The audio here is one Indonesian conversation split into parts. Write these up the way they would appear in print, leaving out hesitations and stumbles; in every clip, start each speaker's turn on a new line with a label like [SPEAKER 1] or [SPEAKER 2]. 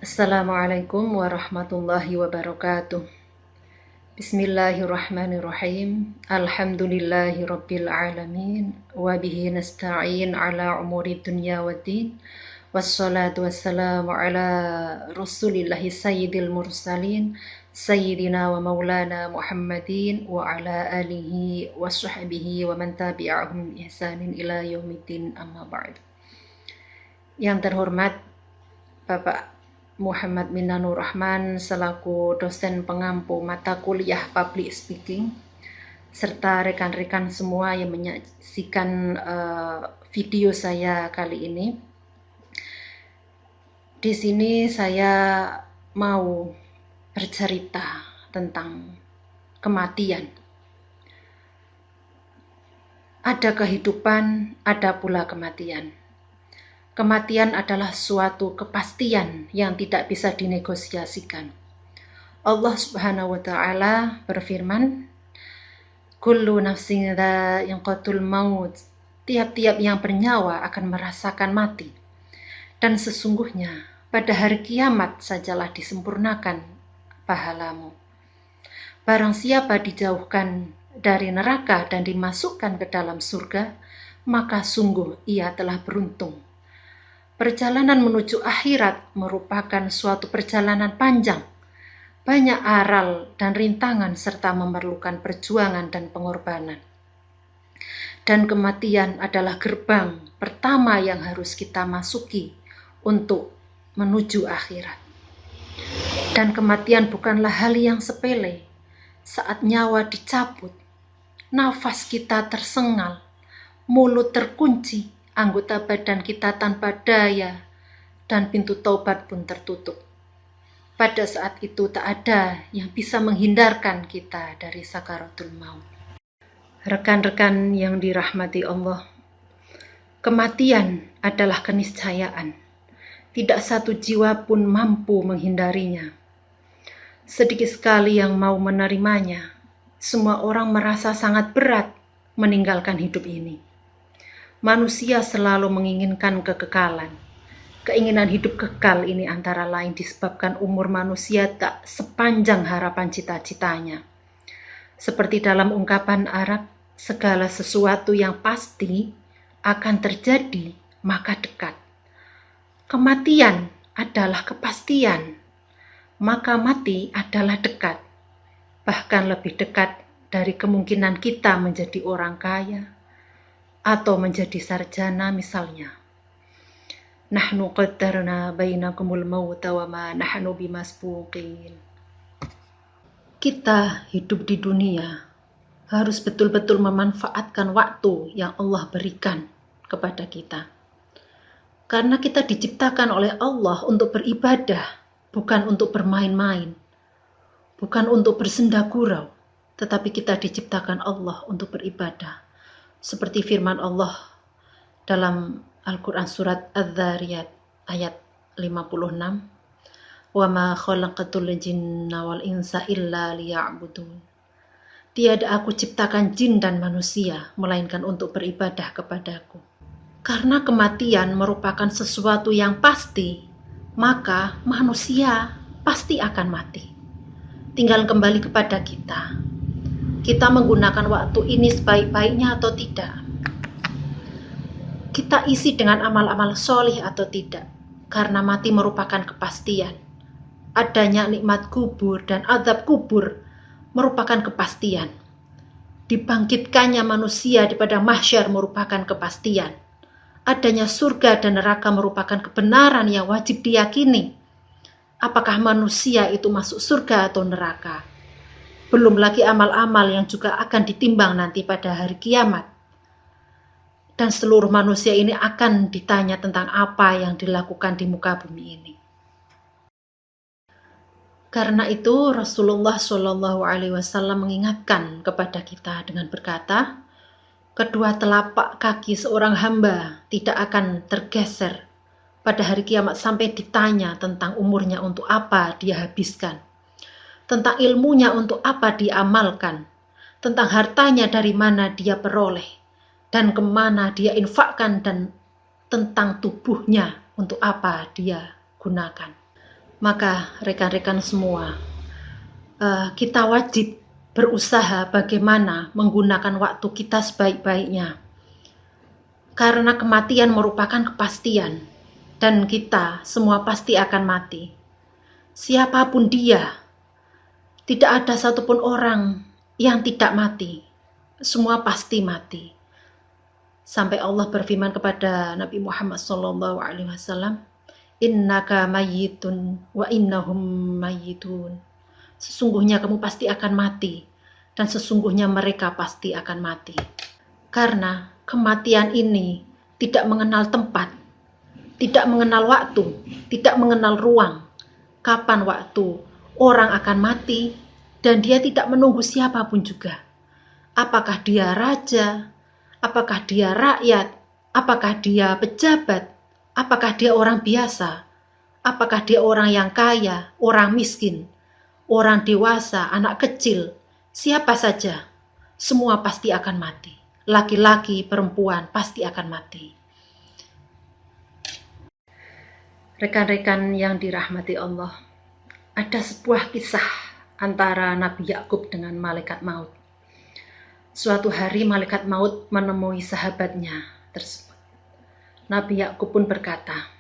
[SPEAKER 1] Assalamualaikum warahmatullahi wabarakatuh. Bismillahirrahmanirrahim. Alhamdulillahi rabbil alamin. Wabihi nasta'in ala umuri dunya waddin. Wassalatu wassalamu ala rasulillahi sayyidil mursalin. Sayyidina wa maulana Muhammadin wa ala alihi wa sahbihi wa man tabi'ahum ihsanin ila yaumiddin amma ba'd. Yang terhormat Bapak Muhammad Minanur Rahman selaku dosen pengampu mata kuliah Public Speaking serta rekan-rekan semua yang menyaksikan video saya kali ini. Di sini saya mau bercerita tentang kematian. Ada kehidupan, ada pula kematian. Kematian adalah suatu kepastian yang tidak bisa dinegosiasikan. Allah Subhanahu wa taala berfirman, "Kullu nafsin dha'iqatul maut." Tiap-tiap yang bernyawa akan merasakan mati. Dan sesungguhnya pada hari kiamat sajalah disempurnakan pahalamu. Barang siapa dijauhkan dari neraka dan dimasukkan ke dalam surga, maka sungguh ia telah beruntung. Perjalanan menuju akhirat merupakan suatu perjalanan panjang, banyak aral dan rintangan serta memerlukan perjuangan dan pengorbanan. Dan kematian adalah gerbang pertama yang harus kita masuki untuk menuju akhirat. Dan kematian bukanlah hal yang sepele. Saat nyawa dicabut, nafas kita tersengal, mulut terkunci, anggota badan kita tanpa daya, dan pintu taubat pun tertutup. Pada saat itu tak ada yang bisa menghindarkan kita dari sakaratul maut. Rekan-rekan yang dirahmati Allah, kematian adalah keniscayaan. Tidak satu jiwa pun mampu menghindarinya. Sedikit sekali yang mau menerimanya. Semua orang merasa sangat berat meninggalkan hidup ini. Manusia selalu menginginkan kekekalan. Keinginan hidup kekal ini antara lain disebabkan umur manusia tak sepanjang harapan cita-citanya. Seperti dalam ungkapan Arab, segala sesuatu yang pasti akan terjadi maka dekat. Kematian adalah kepastian, maka mati adalah dekat. Bahkan lebih dekat dari kemungkinan kita menjadi orang kaya atau menjadi sarjana misalnya. Nahnu qaddarna bainakumul mauta wa ma nahnu bimasbuqin. Kita hidup di dunia harus betul-betul memanfaatkan waktu yang Allah berikan kepada kita. Karena kita diciptakan oleh Allah untuk beribadah, bukan untuk bermain-main, bukan untuk bersenda gurau, tetapi kita diciptakan Allah untuk beribadah. Seperti firman Allah dalam Al-Quran surat Adz-Dzariyat ayat 56, "Wa ma khalaqatul jinna wal insa illa liya'budun." Tiada aku ciptakan jin dan manusia, melainkan untuk beribadah kepadaku. Karena kematian merupakan sesuatu yang pasti, maka manusia pasti akan mati. Tinggal kembali kepada kita. Kita menggunakan waktu ini sebaik-baiknya atau tidak. Kita isi dengan amal-amal solih atau tidak. Karena mati merupakan kepastian. Adanya nikmat kubur dan azab kubur merupakan kepastian. Dibangkitkannya manusia di padang mahsyar merupakan kepastian. Adanya surga dan neraka merupakan kebenaran yang wajib diyakini. Apakah manusia itu masuk surga atau neraka? Belum lagi amal-amal yang juga akan ditimbang nanti pada hari kiamat. Dan seluruh manusia ini akan ditanya tentang apa yang dilakukan di muka bumi ini. Karena itu Rasulullah SAW mengingatkan kepada kita dengan berkata, kedua telapak kaki seorang hamba tidak akan tergeser pada hari kiamat sampai ditanya tentang umurnya untuk apa dia habiskan, tentang ilmunya untuk apa dia amalkan, tentang hartanya dari mana dia peroleh, dan kemana dia infakkan, dan tentang tubuhnya untuk apa dia gunakan. Maka rekan-rekan semua, kita wajib berusaha bagaimana menggunakan waktu kita sebaik-baiknya. Karena kematian merupakan kepastian, dan kita semua pasti akan mati. Siapapun dia, tidak ada satupun orang yang tidak mati. Semua pasti mati. Sampai Allah berfirman kepada Nabi Muhammad SAW, "Innaka mayyitun wa innahum mayyitun." Sesungguhnya kamu pasti akan mati, dan sesungguhnya mereka pasti akan mati. Karena kematian ini tidak mengenal tempat, tidak mengenal waktu, tidak mengenal ruang. Kapan waktu orang akan mati, dan dia tidak menunggu siapapun juga. Apakah dia raja, apakah dia rakyat, apakah dia pejabat, apakah dia orang biasa, apakah dia orang yang kaya, orang miskin, orang dewasa, anak kecil, siapa saja, semua pasti akan mati. Laki-laki, perempuan pasti akan mati. Rekan-rekan yang dirahmati Allah, ada sebuah kisah antara Nabi Yakub dengan malaikat maut. Suatu hari malaikat maut menemui sahabatnya tersebut. Nabi Yakub pun berkata,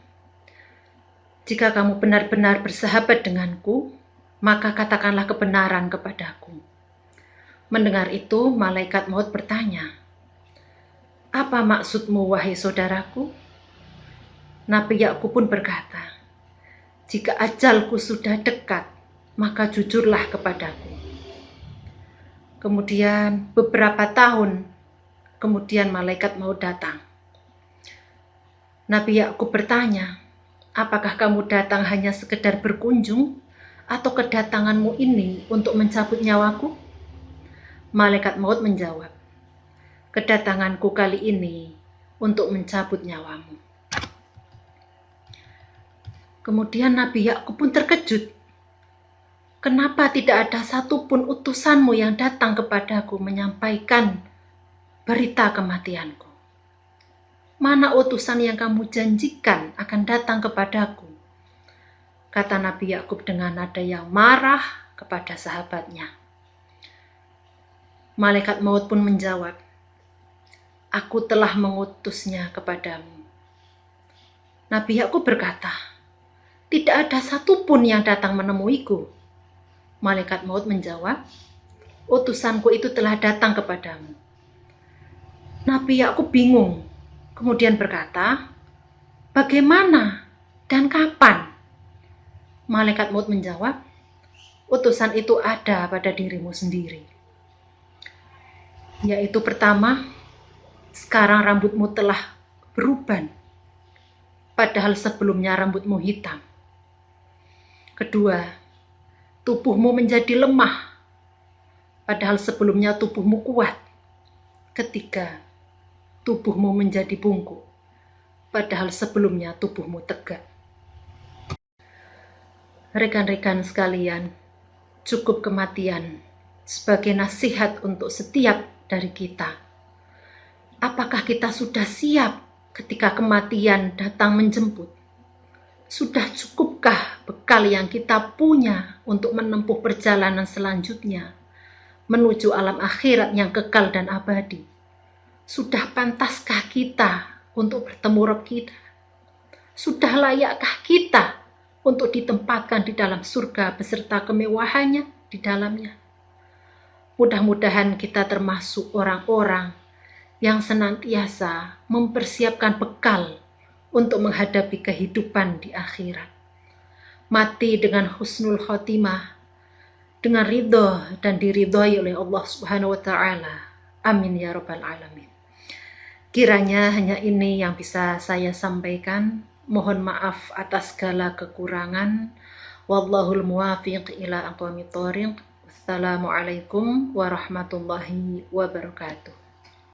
[SPEAKER 1] "Jika kamu benar-benar bersahabat denganku, maka katakanlah kebenaran kepadaku." Mendengar itu, malaikat maut bertanya, "Apa maksudmu, wahai saudaraku?" Nabi Yakub pun berkata, "Jika ajalku sudah dekat, maka jujurlah kepadaku." Kemudian beberapa tahun kemudian malaikat maut datang. Nabi Yakub bertanya, "Apakah kamu datang hanya sekedar berkunjung, atau kedatanganmu ini untuk mencabut nyawaku?" Malaikat maut menjawab, "Kedatanganku kali ini untuk mencabut nyawamu." Kemudian Nabi Yakub pun terkejut. "Kenapa tidak ada satupun utusanmu yang datang kepadaku menyampaikan berita kematianku? Mana utusan yang kamu janjikan akan datang kepadaku?" Kata Nabi Yakub dengan nada yang marah kepada sahabatnya. Malaikat maut pun menjawab, "Aku telah mengutusnya kepadamu." Nabi Yakub berkata, "Tidak ada satupun yang datang menemuiku." Malaikat maut menjawab, "Utusanku itu telah datang kepadamu." Nabi Yakub bingung, kemudian berkata, "Bagaimana dan kapan?" Malaikat maut menjawab, "Utusan itu ada pada dirimu sendiri. Yaitu pertama, sekarang rambutmu telah beruban, padahal sebelumnya rambutmu hitam. Kedua, tubuhmu menjadi lemah, padahal sebelumnya tubuhmu kuat. Ketiga, tubuhmu menjadi bungkuk, padahal sebelumnya tubuhmu tegak." Rekan-rekan sekalian, cukup kematian sebagai nasihat untuk setiap dari kita. Apakah kita sudah siap ketika kematian datang menjemput? Sudah cukupkah bekal yang kita punya untuk menempuh perjalanan selanjutnya menuju alam akhirat yang kekal dan abadi? Sudah pantaskah kita untuk bertemu Rabb kita? Sudah layakkah kita untuk ditempatkan di dalam surga beserta kemewahannya di dalamnya? Mudah-mudahan kita termasuk orang-orang yang senantiasa mempersiapkan bekal untuk menghadapi kehidupan di akhirat. Mati dengan husnul khotimah, dengan ridho dan diridhoi oleh Allah Subhanahu wa Ta'ala. Amin ya Rabbal Alamin. Kiranya hanya ini yang bisa saya sampaikan. Mohon maaf atas segala kekurangan. Wallahul muwafiq ila aqwamit thoriq. Wassalamualaikum warahmatullahi wabarakatuh.